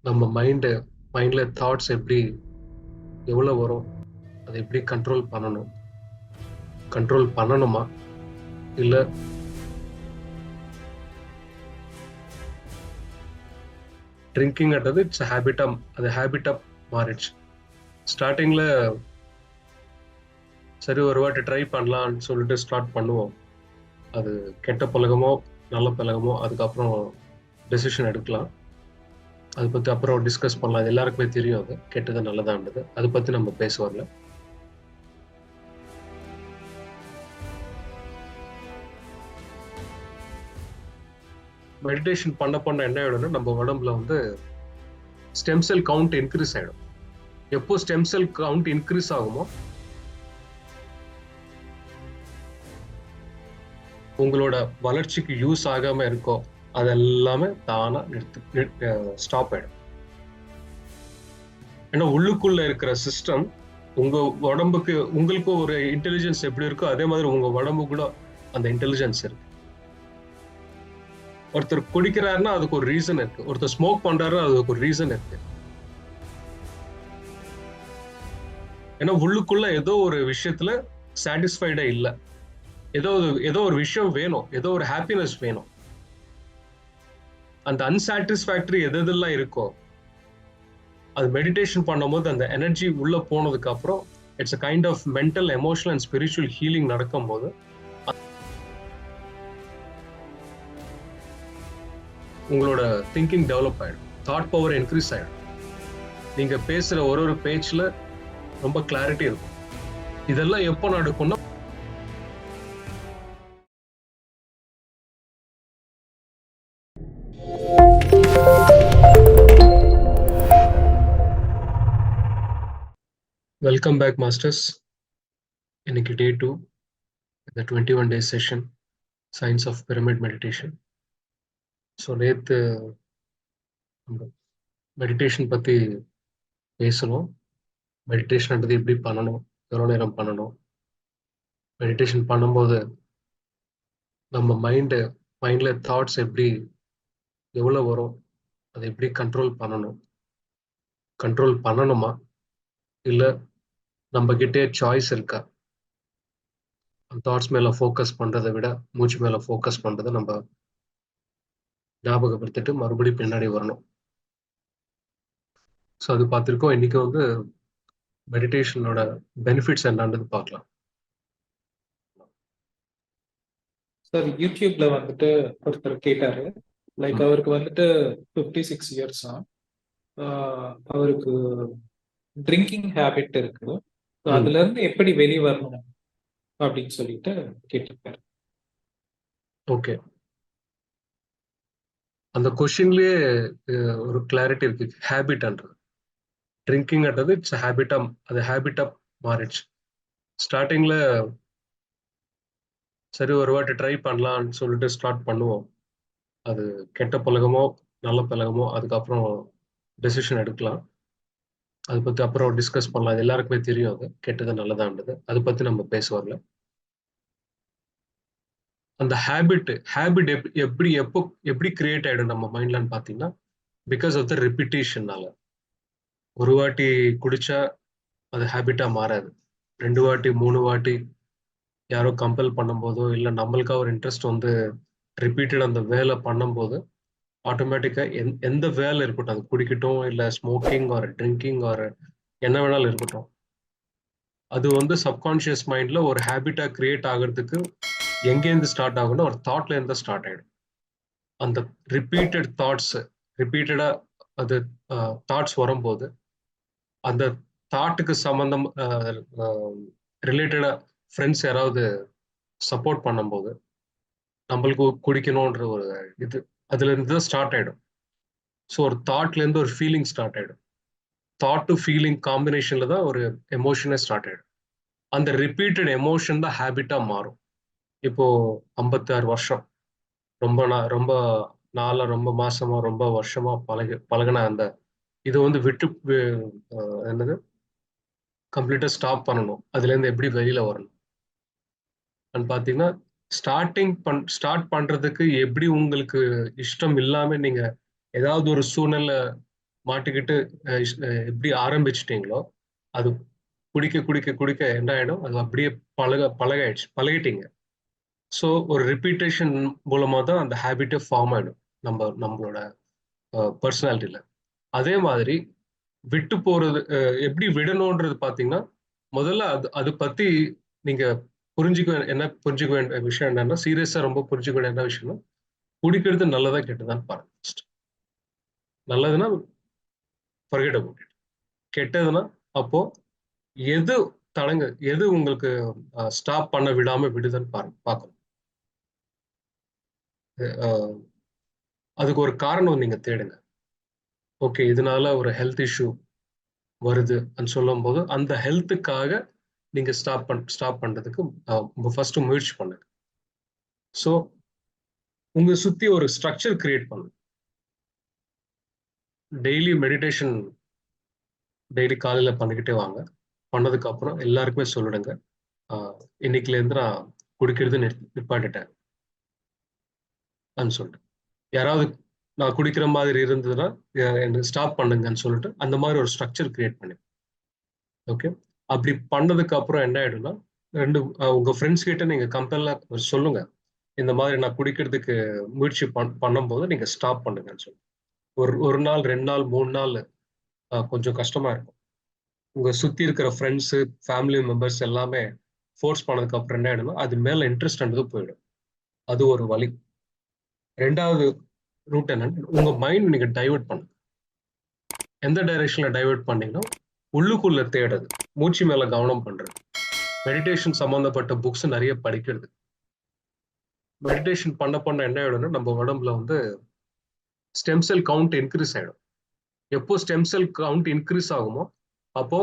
நம்ம மைண்ட்ல தாட்ஸ் எவ்வளவு வரும், அதை எப்படி கண்ட்ரோல் பண்ணணுமா, இல்ல ட்ரிங்கிங்ன்றது இட்ஸ் ஹேபிட்டா மாறிடுச்சு. ஸ்டார்டிங்ல சரி ஒரு வாட்டி ட்ரை பண்ணலாம்னு சொல்லிட்டு ஸ்டார்ட் பண்ணுவோம். அது கெட்ட பழக்கமோ நல்ல பழக்கமோ அதுக்கப்புறம் டெசிஷன் எடுக்கலாம். அதை பத்தி அப்புறம் டிஸ்கஸ் பண்ணலாம். அது எல்லாருக்குமே தெரியும், அது கெட்டது நல்லதான்றது. அதை பத்தி நம்ம பேச வரல. மெடிடேஷன் பண்ண என்ன ஆயிடும்னா, நம்ம உடம்புல வந்து ஸ்டெம் செல் கவுண்ட் இன்க்ரீஸ் ஆயிடும். எப்போ ஸ்டெம் செல் கவுண்ட் இன்க்ரீஸ் ஆகுமோ உங்களோட வளர்ச்சிக்கு யூஸ் ஆகாம இருக்கோ அது எல்லாமே தானா ஸ்டாப் ஆயிடும். ஏன்னா உள்ளுக்குள்ள இருக்கிற சிஸ்டம் உங்க உடம்புக்கு, உங்களுக்கு ஒரு இன்டெலிஜென்ஸ் எப்படி இருக்கோ அதே மாதிரி உங்க உடம்பு கூட அந்த இன்டெலிஜென்ஸ் இருக்கு. ஒருத்தர் குடிக்கிறாருன்னா அதுக்கு ஒரு ரீசன் இருக்கு, ஒருத்தர் ஸ்மோக் பண்றாருன்னா அதுக்கு ஒரு ரீசன் இருக்கு. ஏன்னா உள்ளுக்குள்ள ஏதோ ஒரு விஷயத்துல சாட்டிஸ்ஃபைடா இல்ல, ஏதோ ஒரு விஷயம் வேணும், ஏதோ ஒரு ஹாப்பினஸ் வேணும். அந்த அன்சாட்டிஸ்ஃபேக்டரி எதெல்லாம் இருக்கோ அது மெடிடேஷன் பண்ணும்போது அந்த எனர்ஜி உள்ள போனதுக்கு அப்புறம் it's a kind of mental, emotional and spiritual healing நடக்கும் போது உங்களோட திங்கிங் டெவலப் ஆயிடும், தாட் பவர் இன்க்ரீஸ் ஆயிடும். நீங்க பேசுற ஒரு பேச்சுல ரொம்ப கிளாரிட்டி இருக்கும். இதெல்லாம் எப்போ நடக்கும்னா, வெல்கம் பேக் மாஸ்டர்ஸ். இன்னைக்கு டே 2, இந்த 21 days session, science of pyramid meditation. So நேற்று மெடிடேஷன் பற்றி பேசணும். மெடிடேஷன்ன்றது எப்படி பண்ணணும், எவ்வளோ நேரம் பண்ணணும், மெடிடேஷன் பண்ணும்போது நம்ம மைண்ட்ல தாட்ஸ் எவ்வளோ வரும், அதை எப்படி கண்ட்ரோல் பண்ணணுமா, இல்லை நம்ம கிட்டே சாய்ஸ் இருக்கா. தாட்ஸ் மேலே ஃபோக்கஸ் பண்ணுறதை விட மூச்சு மேலே ஃபோக்கஸ் பண்ணுறதை நம்ம ஞாபகப்படுத்திட்டு மறுபடியும் பின்னாடி வரணும். ஸோ அது பார்த்துருக்கோம். இன்னைக்கு வந்து மெடிடேஷனோட பெனிஃபிட்ஸ் என்னன்றது பார்க்கலாம். சார் யூடியூப்ல வந்துட்டு ஒருத்தர் கேட்டாரு, லைக் அவருக்கு வந்துட்டு 56 இயர்ஸ் அவருக்கு ட்ரிங்கிங் ஹேபிட் இருக்கு, அதுல இருந்து எப்படி வெளியே வரணும் அப்படின்னு சொல்லிட்டு கேட்டிருக்காரு. ஓகே, அந்த கொஸ்டின்லயே ஒரு கிளாரிட்டி இருக்கு. ஹேபிட்ன்றது, ட்ரிங்கிங்ன்றது இட்ஸ் ஹேபிட்டா மாறிடுச்சு. ஸ்டார்டிங்ல சரி ஒரு வாட்டி ட்ரை பண்ணலாம்னு சொல்லிட்டு ஸ்டார்ட் பண்ணுவோம். அது கெட்ட பழக்கமோ நல்ல பழக்கமோ அதுக்கப்புறம் டெசிஷன் எடுக்கலாம். அதை பத்தி அப்புறம் டிஸ்கஸ் பண்ணலாம். அது எல்லாருக்குமே தெரியும், அது கெட்டது நல்லதான்றது. அதை பத்தி நம்ம பேச வரல. அந்த ஹேபிட் எப்படி கிரியேட் ஆயிடும் நம்ம மைண்ட்லன்னு பாத்தீங்கன்னா, பிகாஸ் ஆஃப் த ரிப்பீட்டேஷன்னால. ஒரு வாட்டி குடிச்சா அது ஹேபிட்டா மாறாது. 2 வாட்டி 3 வாட்டி யாரோ கம்பல் பண்ணும்போதோ இல்லை நம்மளுக்கா ஒரு இன்ட்ரெஸ்ட் வந்து ரிப்பீட்டட் அந்த வேலை பண்ணும்போது ஆட்டோமேட்டிக்கா எந்த வேலை இருக்கட்டும், அது குடிக்கட்டும் இல்லை ஸ்மோக்கிங் ஆர் ட்ரிங்கிங் ஆர் என்ன வேணாலும் இருக்கட்டும், அது வந்து சப்கான்ஷியஸ் மைண்ட்ல ஒரு ஹேபிட்டா கிரியேட் ஆகிறதுக்கு எங்கேருந்து ஸ்டார்ட் ஆகும்னா ஒரு தாட்ல இருந்து ஸ்டார்ட் ஆயிடும். அந்த ரிப்பீட்டடா அது தாட்ஸ் வரும்போது அந்த தாட்டுக்கு சம்பந்தம் ரிலேட்டடா ஃப்ரெண்ட்ஸ் யாராவது சப்போர்ட் பண்ணும்போது நம்மளுக்கு குடிக்கணும்ன்ற ஒரு இது அதுல இருந்து தான் ஸ்டார்ட் ஆயிடும். ஸோ ஒரு தாட்ல இருந்து ஒரு ஃபீலிங் ஸ்டார்ட் ஆயிடும். தாட் டு ஃபீலிங் காம்பினேஷன்ல தான் ஒரு எமோஷனே ஸ்டார்ட் ஆயிடும். அந்த ரிப்பீட்டட் எமோஷன் தான் ஹேபிட்டா மாறும். இப்போ 56 வருஷம் ரொம்ப நாளா, ரொம்ப மாசமா, ரொம்ப வருஷமா பழகின அந்த இது வந்து என்னது கம்ப்ளீட்டா ஸ்டாப் பண்ணணும். அதுல இருந்து எப்படி வெளியில வரணும் பாத்தீங்கன்னா, ஸ்டார்ட் பண்றதுக்கு எப்படி உங்களுக்கு இஷ்டம் இல்லாம நீங்க ஏதாவது ஒரு சூழ்நிலை மாட்டிக்கிட்டு எப்படி ஆரம்பிச்சிட்டீங்களோ அது குடிக்க குடிக்க குடிக்க என்ன ஆயிடும், அது அப்படியே பழகிட்டீங்க. ஸோ ஒரு ரிப்பீட்டேஷன் மூலமா தான் அந்த ஹேபிட்டே ஃபார்ம் ஆயிடும் நம்மளோட பர்சனாலிட்டியில. அதே மாதிரி விட்டு போறது எப்படி விடணும்ன்றது பாத்தீங்கன்னா, முதல்ல அது பத்தி நீங்க புரிஞ்சுக்க வேண்டிய விஷயம் என்னன்னா, சீரியஸா ரொம்ப புரிஞ்சுக்க வேண்டிய என்ன விஷயம்னா, குடிக்கிறது நல்லதா கெட்டதான்னு பாருங்க first. நல்லதுன்னா forget about it. கெட்டதுன்னா அப்போ எது எது உங்களுக்கு ஸ்டாப் பண்ண விடாம விடுதுன்னு பார்க்கணும். அஹ், அதுக்கு ஒரு காரணம் நீங்க தேடுங்க. ஓகே, இதனால ஒரு ஹெல்த் இஷ்யூ வருது சொல்லும் போது அந்த ஹெல்த்துக்காக நீங்க ஸ்டாப் பண்றதுக்கு ஃபர்ஸ்ட் முயற்சி பண்ணுங்க. ஸோ உங்க சுத்தி ஒரு ஸ்ட்ரக்சர் கிரியேட் பண்ணுங்க. டெய்லி மெடிடேஷன் டெய்லி காலையில பண்ணிக்கிட்டே வாங்க. பண்ணதுக்கு அப்புறம் எல்லாருக்குமே சொல்லிடுங்க, இன்னைக்குல இருந்து நான் குடிக்கிறது நிப்பாட்டிட்டேன் சொல்லிட்டு. யாராவது நான் குடிக்கிற மாதிரி இருந்ததுன்னா என்ன ஸ்டாப் பண்ணுங்கன்னு சொல்லிட்டு அந்த மாதிரி ஒரு ஸ்ட்ரக்சர் கிரியேட் பண்ணி, ஓகே. அப்படி பண்ணதுக்கு அப்புறம் என்ன ஆயிடும்னா, உங்க ஃப்ரெண்ட்ஸ் கிட்ட நீங்க கம்பெல்ல சொல்லுங்க, இந்த மாதிரி நான் குடிக்கிறதுக்கு முயற்சி பண்ணும்போது நீங்க ஸ்டாப் பண்ணுங்கன்னு சொல்லி. ஒரு நாள் 2 நாள் 3 நாள் கொஞ்சம் கஷ்டமா இருக்கும். உங்க சுத்தி இருக்கிற ஃப்ரெண்ட்ஸ் ஃபேமிலி மெம்பர்ஸ் எல்லாமே ஃபோர்ஸ் பண்ணதுக்கு அப்புறம் என்ன ஆயிடும்னா அது மேல இன்ட்ரெஸ்ட் போயிடும். அது ஒரு வழி. 2வது ரூட் என்னன்னா, உங்க மைண்ட் நீங்க டைவர்ட் பண்ணுங்க. எந்த டைரக்ஷன்ல டைவர்ட் பண்ணீங்கன்னா, உள்ளுக்குள்ள தேடுறது, மூச்சு மேல கவனம் பண்றது, மெடிடேஷன் சம்பந்தப்பட்ட புக்ஸ் நிறைய படிக்கிறது. மெடிடேஷன் பண்ண என்ன ஆயிடும்னா நம்ம உடம்புல ஸ்டெம் செல் கவுண்ட் இன்க்ரீஸ் ஆயிடும். எப்போ ஸ்டெம் செல் கவுண்ட் இன்க்ரீஸ் ஆகுமோ அப்போ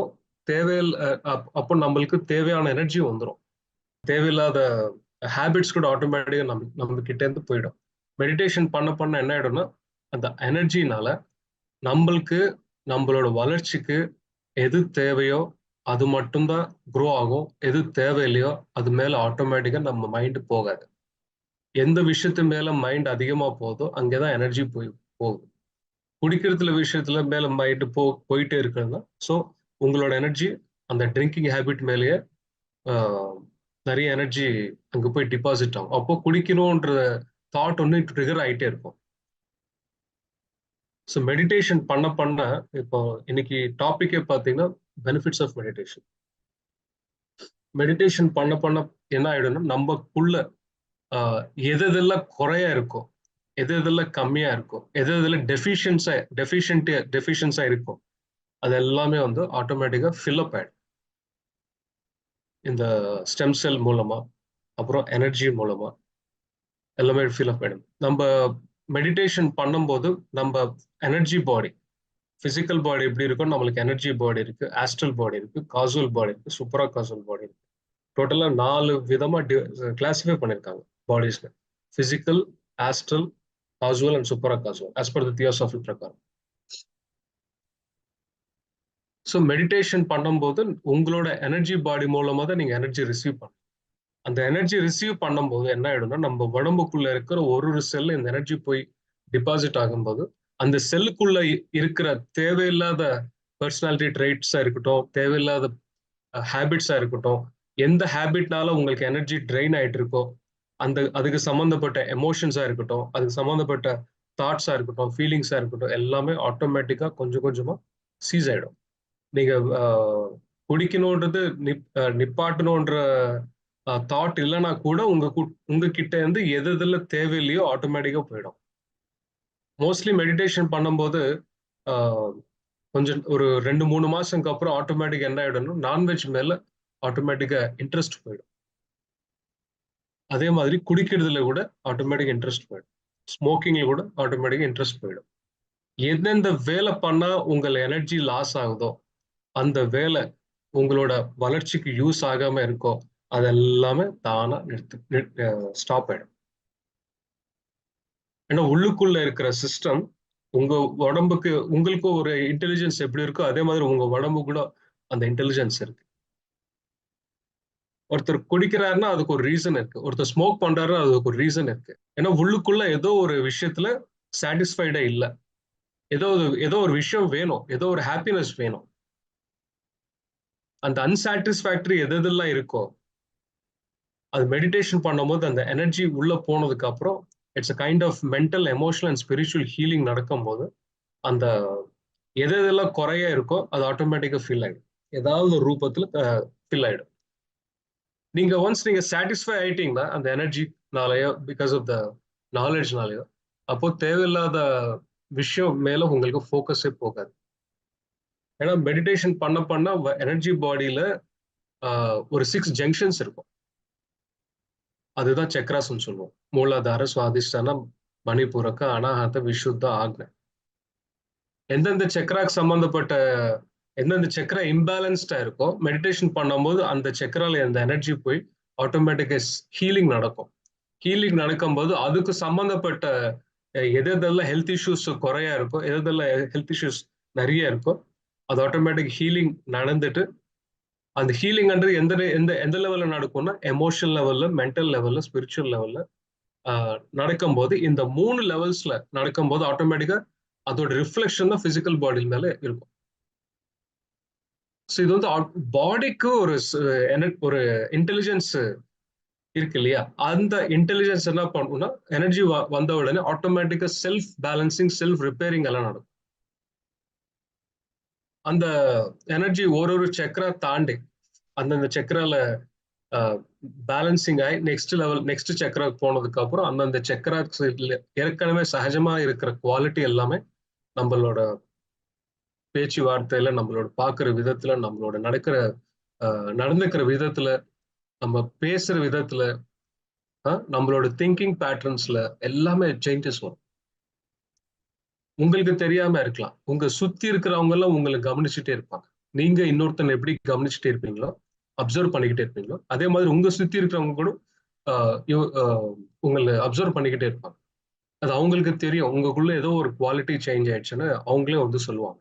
அப்போ நம்மளுக்கு தேவையான எனர்ஜி வந்துடும். தேவையில்லாத ஹேபிட்ஸ் கூட ஆட்டோமேட்டிக்கா நம்ம கிட்ட இருந்து போயிடும். மெடிடேஷன் பண்ண என்ன ஆயிடும்னா அந்த எனர்ஜினால நம்மளுக்கு நம்மளோட வளர்ச்சிக்கு எது தேவையோ அது மட்டும்தான் க்ரோ ஆகும். எது தேவையில்லையோ அது மேல ஆட்டோமேட்டிக்கா நம்ம மைண்ட் போகாது. எந்த விஷயத்து மேல மைண்ட் அதிகமா போதோ அங்கேதான் எனர்ஜி போகுது. குடிக்கிறதுல விஷயத்துல மேல மைண்ட் போயிட்டே இருக்கிறது. ஸோ உங்களோட எனர்ஜி அந்த ட்ரிங்கிங் ஹேபிட் மேலேயே நிறைய எனர்ஜி அங்க போய் டிபாசிட் ஆகும். அப்போ குடிக்கணும்ன்ற தாட் ட்ரிகர் ஆகிட்டே இருக்கும். ஸோ மெடிடேஷன் பண்ண இப்போ இன்னைக்கு டாபிக்கே பார்த்தீங்கன்னா பெனிஃபிட்ஸ் ஆஃப் மெடிடேஷன். மெடிடேஷன் பண்ண என்ன ஆயிடும்னா நம்மக்குள்ள எதெல்லாம் குறையா இருக்கும், எதெல்லாம் கம்மியா இருக்கும், எதெல்லாம் டெஃபிஷியன்ஸா இருக்கும், அது எல்லாமே ஆட்டோமேட்டிக்கா ஃபில்அப் ஆயிடும் இந்த ஸ்டெம் செல் மூலமா, அப்புறம் எனர்ஜி மூலமா எல்லாமே ஃபில்அப் ஆயிடும். நம்ம மெடிடேஷன் பண்ணும்போது நம்ம எனர்ஜி பாடி, பிசிக்கல் பாடி எப்படி இருக்கும், நம்மளுக்கு எனர்ஜி பாடி இருக்கு, ஆஸ்ட்ரல் பாடி இருக்கு, காசுவல் பாடி இருக்கு, சூப்பரா காசுவல் பாடி இருக்கு. டோட்டலா 4 விதமா கிளாசிஃபை பண்ணிருக்காங்க பாடிஸ்ல. பிசிக்கல், ஆஸ்ட்ரல், காசுவல் அண்ட் சூப்பரா காசுவல் ஆஸ் பர் தி தியோசாஃபி பிரகாரம். ஸோ மெடிடேஷன் பண்ணும்போது உங்களோட எனர்ஜி பாடி மூலமா தான் நீங்க எனர்ஜி ரிசீவ் பண்ண. அந்த எனர்ஜி ரிசீவ் பண்ணும்போது என்ன ஆயிடும்னா நம்ம உடம்புக்குள்ள இருக்கிற ஒரு செல் இந்த எனர்ஜி போய் டிபாசிட் ஆகும்போது அந்த செல்லுக்குள்ள இருக்கிற தேவையில்லாத பர்சனாலிட்டி ட்ரைட்ஸா இருக்கட்டும், தேவையில்லாத ஹேபிட்ஸா இருக்கட்டும், எந்த ஹேபிட்னால உங்களுக்கு எனர்ஜி ட்ரெயின் ஆயிட்டு இருக்கோ அதுக்கு சம்மந்தப்பட்ட எமோஷன்ஸா இருக்கட்டும், அதுக்கு சம்மந்தப்பட்ட தாட்ஸா இருக்கட்டும், ஃபீலிங்ஸா இருக்கட்டும், எல்லாமே ஆட்டோமேட்டிக்கா கொஞ்சம் கொஞ்சமா சீஸ் ஆயிடும். நீங்க குடிக்கணும்ன்றது நிப்பாட்டணும்ன்ற தாட் இல்லைன்னா கூட உங்க கிட்ட இருந்து எதுல தேவையில்லையோ ஆட்டோமேட்டிக்கா போயிடும். மோஸ்ட்லி மெடிடேஷன் பண்ணும்போது கொஞ்சம் ஒரு 2-3 மாசத்துக்கு அப்புறம் ஆட்டோமேட்டிக் என்ன ஆயிடும், நான்வெஜ் மேல ஆட்டோமேட்டிக்கா இன்ட்ரெஸ்ட் போயிடும். அதே மாதிரி குடிக்கிறதுல கூட ஆட்டோமேட்டிக் இன்ட்ரெஸ்ட் போயிடும். ஸ்மோக்கிங்ல கூட ஆட்டோமேட்டிக்கா இன்ட்ரெஸ்ட் போயிடும். எந்தெந்த வேலை பண்ணா உங்கள் எனர்ஜி லாஸ் ஆகுதோ அந்த வேலை உங்களோட வளர்ச்சிக்கு யூஸ் ஆகாம இருக்கோ அதெல்லாமே தானா ஸ்டாப் ஆயிடும். ஏன்னா உள்ளுக்குள்ள இருக்கிற சிஸ்டம் உங்க உடம்புக்கு உங்களுக்கு ஒரு இன்டெலிஜென்ஸ் எப்படி இருக்கோ அதே மாதிரி உங்க உடம்பு கூட அந்த இன்டெலிஜென்ஸ் இருக்கு. ஒருத்தர் குடிக்கிறாருன்னா அதுக்கு ஒரு ரீசன் இருக்கு, ஒருத்தர் ஸ்மோக் பண்றாருன்னா அதுக்கு ஒரு ரீசன் இருக்கு. ஏன்னா உள்ளுக்குள்ள ஏதோ ஒரு விஷயத்துல சாட்டிஸ்ஃபைடா இல்லை. ஏதோ ஒரு விஷயம் வேணும், ஏதோ ஒரு ஹாப்பினஸ் வேணும். அந்த அன்சாட்டிஸ்ஃபேக்டரி எதெல்லாம் இருக்கோ அது மெடிடேஷன் பண்ணும்போது அந்த எனர்ஜி உள்ள போனதுக்கு அப்புறம் it's a kind of mental emotional and spiritual healing நடக்கும்போது அந்த எதெல்லாம் குறைய இருக்கோ அது ஆட்டோமேட்டிக்கா ஃபில் ஆயிடும், ஏதாவது ஒரு ரூபத்துல ஃபில் ஆயிடும். நீங்க ஒன்ஸ் நீங்க சாட்டிஸ்ஃபை ஆயிட்டீங்கன்னா அந்த எனர்ஜினாலயோ பிகாஸ் ஆஃப் த நாலேஜ்னாலயோ, அப்போ தேவையில்லாத விஷயம் மேல உங்களுக்கு ஃபோக்கஸே போகாது. ஏன்னா மெடிடேஷன் பண்ண பண்ண எனர்ஜி பாடியில ஒரு 6 ஜங்ஷன்ஸ் இருக்கும். அதுதான் சக்ராஸ்ன்னு சொல்லுவோம். மூலாதார, சுவாதிஷ்டானம், மணிபூரக, அனாஹத, விசுத்த, ஆக்ஞை. எந்தெந்த சக்ராக்கு சம்பந்தப்பட்ட எந்தெந்த சக்ரா இம்பேலன்ஸ்டா இருக்கோ மெடிடேஷன் பண்ணும்போது அந்த சக்ரால அந்த எனர்ஜி போய் ஆட்டோமேட்டிக்கா ஹீலிங் நடக்கும். ஹீலிங் நடக்கும்போது அதுக்கு சம்பந்தப்பட்ட எதெல்லாம் ஹெல்த் இஷ்யூஸ் குறையா இருக்கோ, எதெல்லாம் ஹெல்த் இஷ்யூஸ் நிறைய இருக்கோ அது ஆட்டோமேட்டிக் ஹீலிங் நடந்துட்டு, அந்த ஹீலிங் எந்த எந்த எந்த லெவல்ல நடக்கும்னா எமோஷனல் லெவல்ல, மென்டல் லெவல்ல, ஸ்பிரிச்சுவல் லெவல்ல நடக்கும்போது இந்த 3 லெவல்ஸ்ல நடக்கும்போது ஆட்டோமேட்டிக்கா அதோட ரிஃப்ளெக்ஷன் தான் பிசிக்கல் பாடி மேல இருக்கும். ஸோ இது வந்து பாடிக்கு ஒரு இன்டெலிஜென்ஸ் இருக்கு இல்லையா, அந்த இன்டெலிஜென்ஸ் என்ன பண்ணும்னா எனர்ஜி வந்த உடனே ஆட்டோமேட்டிக்கா செல்ஃப் பேலன்சிங், செல்ஃப் ரிப்பேரிங் எல்லாம் நடக்கும். அந்த எனர்ஜி ஒரு சக்கரா தாண்டி அந்தந்த சக்கரால பேலன்சிங் ஆகி நெக்ஸ்ட் சக்கரா போனதுக்கு அப்புறம் அந்தந்த சக்கரா ஏற்கனவே சகஜமா இருக்கிற குவாலிட்டி எல்லாமே நம்மளோட பேச்சுவார்த்தையில, நம்மளோட பாக்குற விதத்துல, நம்மளோட நடந்துக்கிற விதத்துல, நம்ம பேசுற விதத்துல, நம்மளோட திங்கிங் பேட்டர்ன்ஸ்ல எல்லாமே சேஞ்சஸ் வரும். உங்களுக்கு தெரியாம இருக்கலாம், உங்க சுத்தி இருக்கிறவங்க எல்லாம் உங்களை கவனிச்சுட்டே இருப்பாங்க. நீங்க இன்னொருத்தனை எப்படி கவனிச்சுட்டே இருப்பீங்களோ, அப்சர்வ் பண்ணிக்கிட்டே இருப்பீங்களோ, அதே மாதிரி உங்க சுத்தி இருக்கிறவங்க கூட உங்களை அப்சர்வ் பண்ணிக்கிட்டே இருப்பாங்க. அது அவங்களுக்கு தெரியும், உங்களுக்குள்ள ஏதோ ஒரு குவாலிட்டி சேஞ்ச் ஆயிடுச்சுன்னு அவங்களே வந்து சொல்லுவாங்க.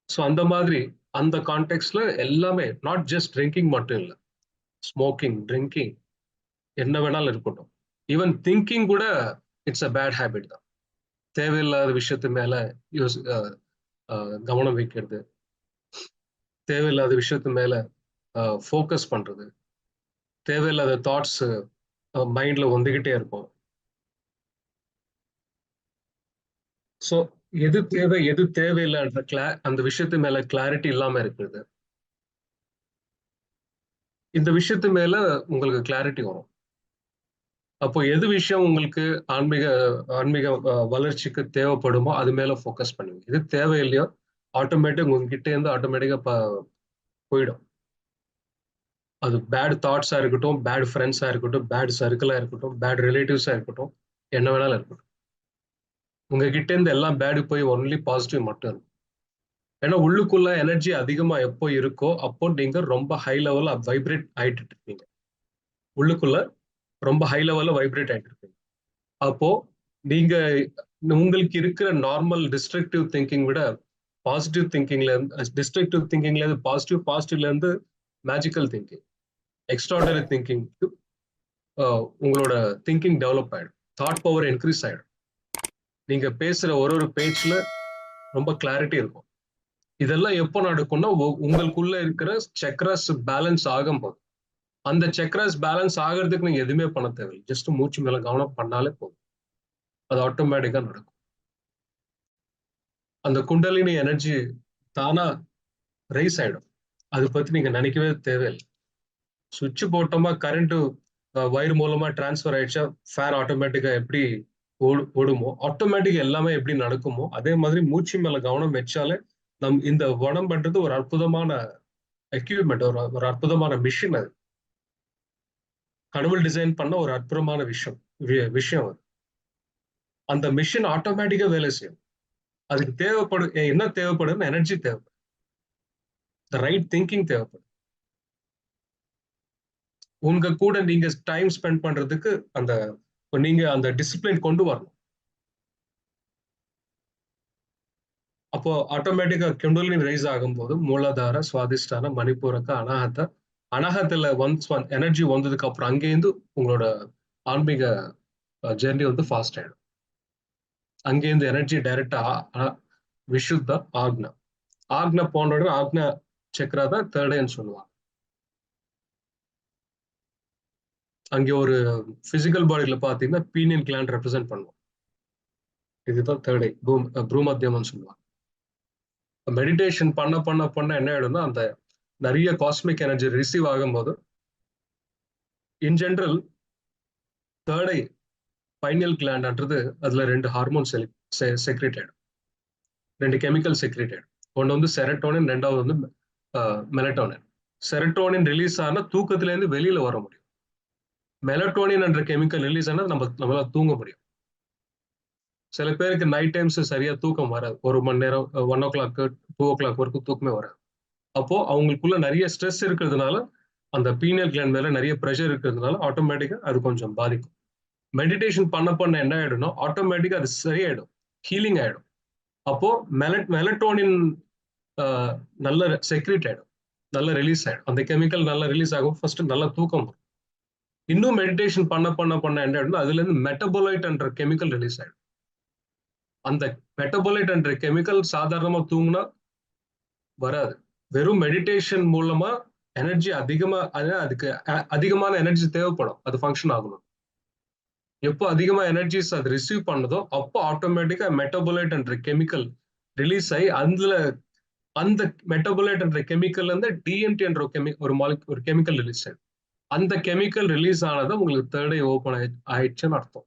ஸோ அந்த மாதிரி அந்த கான்டெக்ட்ல எல்லாமே நாட் ஜஸ்ட் ட்ரிங்கிங் மட்டும் இல்லை, ஸ்மோக்கிங், ட்ரிங்கிங், என்ன வேணாலும் இருக்கட்டும். ஈவன் திங்கிங் கூட இட்ஸ் அ பேட் ஹேபிட் தான். தேவையில்லாத விஷயத்து மேல கவனம் வைக்கிறது, தேவையில்லாத விஷயத்து மேல ஃபோக்கஸ் பண்றது, தேவையில்லாத தாட்ஸ் மைண்ட்ல வந்துகிட்டே இருக்கும். ஸோ எது தேவை எது தேவையில்லைன்ற அந்த விஷயத்து மேல கிளாரிட்டி இல்லாம இருக்குது. இந்த விஷயத்து மேல உங்களுக்கு கிளாரிட்டி வரும். அப்போ எது விஷயம் உங்களுக்கு ஆன்மீக ஆன்மீக வளர்ச்சிக்கு தேவைப்படுமோ அது மேல ஃபோக்கஸ் பண்ணுங்க. இது தேவையில்லையோ ஆட்டோமேட்டிக் உங்ககிட்ட இருந்து ஆட்டோமேட்டிக்கா போயிடும். அது பேட் தாட்ஸா இருக்கட்டும், பேட் ஃப்ரெண்ட்ஸா இருக்கட்டும், பேட் சர்க்கிளா இருக்கட்டும், பேட் ரிலேட்டிவ்ஸா இருக்கட்டும், என்ன வேணாலும் இருக்கட்டும், உங்ககிட்ட இருந்து எல்லாம் பேடு போய் ஒன்லி பாசிட்டிவ் மட்டும் இருக்கும். ஏன்னா உள்ளுக்குள்ள எனர்ஜி அதிகமா எப்போ இருக்கோ அப்போ நீங்க ரொம்ப ஹை லெவல்ல வைப்ரேட் ஆயிட்டு இருப்பீங்க. உள்ளுக்குள்ள ரொம்ப ஹை லெவல்ல வைப்ரேட் ஆயிட்டு இருப்பீங்க. அப்போ நீங்க உங்களுக்கு இருக்கிற நார்மல் டிஸ்ட்ரக்டிவ் திங்கிங் விட பாசிட்டிவ் திங்கிங்ல இருந்து டிஸ்ட்ரக்டிவ் திங்கிங்ல இருந்து பாசிட்டிவ்ல இருந்து மேஜிக்கல் திங்கிங், எக்ஸ்ட்ராடனரி திங்கிங், உங்களோட திங்கிங் டெவலப் ஆயிடும், தாட் பவர் இன்க்ரீஸ் ஆயிடும். நீங்க பேசுற ஒரு பேச்சுல ரொம்ப கிளாரிட்டி இருக்கும். இதெல்லாம் எப்போ நடக்கும்னா உங்களுக்குள்ள இருக்கிற சக்ராஸ் பேலன்ஸ் ஆகும் போது. அந்த சக்ராஸ் பேலன்ஸ் ஆகிறதுக்கு நீங்க எதுவுமே பண்ண தேவையில்லை, ஜஸ்ட் மூச்சு மேல கவனம் பண்ணாலே போதும், அது ஆட்டோமேட்டிக்கா நடக்கும். அந்த குண்டலினி எனர்ஜி தானா ரைஸ் ஆயிடும். அதை பத்தி நீங்க நினைக்கவே தேவையில்லை. சுவிட்ச் போட்டோமா கரண்ட் வயர் மூலமா டிரான்ஸ்ஃபர் ஆயிடுச்சா ஃபேன் ஆட்டோமேட்டிக்கா எப்படி ஓடுமோ, ஆட்டோமேட்டிக் எல்லாமே எப்படி நடக்குமோ அதே மாதிரி மூச்சு மேல கவனம் வச்சாலே இந்த உடம்புன்றது ஒரு அற்புதமான எக்யூப்மெண்ட், ஒரு அற்புதமான மிஷின். அது கடவுள் டிசைன் பண்ண ஒரு அற்புதமான விஷயம் அது. அந்த மிஷின் ஆட்டோமேட்டிக்கா வேலை செய்யும். அதுக்கு என்ன தேவைப்படும்? எனர்ஜி தேவைப்படும், ரைட் திங்கிங் தேவைப்படும். உங்க கூட நீங்க டைம் ஸ்பெண்ட் பண்றதுக்கு நீங்க அந்த டிசிப்ளின் கொண்டு வரணும். அப்போ ஆட்டோமேட்டிக்கா குண்டலினி ரைஸ் ஆகும்போது மூலாதார, சுவாதிஷ்டான, மணிப்பூரக, அனாகத்துல ஒன்ஸ் எனர்ஜி வந்ததுக்கு அப்புறம் அங்கேருந்து உங்களோட ஆன்மீக ஜெர்னி வந்து ஃபாஸ்ட் ஆயிடும். அங்கேருந்து எனர்ஜி டைரக்டா விஷுத்த ஆக்னா. ஆக்னா போன்ற ஆக்னா சக்கரா தான் தேர்ட் ஐன்னு சொல்லுவாங்க. அங்கே ஒரு பிசிக்கல் பாடியில பாத்தீங்கன்னா பீனியன் கிளாண்ட் ரெப்ரசென்ட் பண்ணுவோம். இதுதான் தேர்ட் ஐ, ப்ரூமத்தியம்னு சொல்லுவாங்க. மெடிடேஷன் பண்ண பண்ண பண்ண என்ன ஆயிடும்னா அந்த நிறைய காஸ்மிக் எனர்ஜி ரிசீவ் ஆகும்போது in general third eye pineal கிளாண்ட்ன்றது அதுல 2 ஹார்மோன் செக்ரேட் ஆயிடும், 2 கெமிக்கல் செக்ரேட் ஆயிடும். ஒன்று வந்து செரட்டோனின், ரெண்டாவது வந்து மெலட்டோனின். செரட்டோனின் ரிலீஸ் ஆனா தூக்கத்துல இருந்து வெளியில வர முடியும். மெலட்டோனின் என்ற கெமிக்கல் ரிலீஸ் ஆனா நம்மளால தூங்க முடியும். சில பேருக்கு நைட் டைம்ஸ் சரியா தூக்கம் வராது, 1 மணி நேரம் 1 o'clock 2 o'clock வரைக்கும் தூக்கமே வராது. அப்போ அவங்களுக்குள்ள நிறைய ஸ்ட்ரெஸ் இருக்கிறதுனால அந்த பீனியல் கிளாண்ட் மேல நிறைய ப்ரெஷர் இருக்கிறதுனால ஆட்டோமேட்டிக்கா அது கொஞ்சம் பாதிக்கும். மெடிடேஷன் பண்ண பண்ண என்ன ஆயிடும்னா ஆட்டோமேட்டிக்கா அது சரியாயிடும், ஹீலிங் ஆயிடும். அப்போ மெலட்டோனின் நல்ல செக்ரேட் ஆயிடும், நல்ல ரிலீஸ் ஆயிடும். அந்த கெமிக்கல் நல்லா ரிலீஸ் ஆகும், ஃபர்ஸ்ட் நல்லா தூக்கம் வரும். இன்னும் மெடிடேஷன் பண்ண பண்ண பண்ண என்ன ஆயிடும், அதுல இருந்து மெட்டபோலைட் என்ற கெமிக்கல் ரிலீஸ் ஆயிடும். அந்த மெட்டபோலைட் என்ற கெமிக்கல் சாதாரணமா தூங்குனா வராது. வெறும் மெடிடேஷன் மூலமா எனர்ஜி அதிகமா, அதுக்கு அதிகமான எனர்ஜி தேவைப்படும் அது ஃபங்க்ஷன் ஆகணும். எப்போ அதிகமா எனர்ஜிஸ் அது ரிசீவ் பண்ணதோ அப்போ ஆட்டோமேட்டிக்கா மெட்டபோலைட் என்ற கெமிக்கல் ரிலீஸ் ஆகி அந்த மெட்டபோலைட் என்ற கெமிக்கல்ல இருந்து டிஎன்டி என்ற ஒரு கெமிக்கல் ரிலீஸ் ஆயிடும். அந்த கெமிக்கல் ரிலீஸ் ஆனதை உங்களுக்கு தேர்ட் ஐ ஓபன் ஆயிடுச்சுன்னு அர்த்தம்.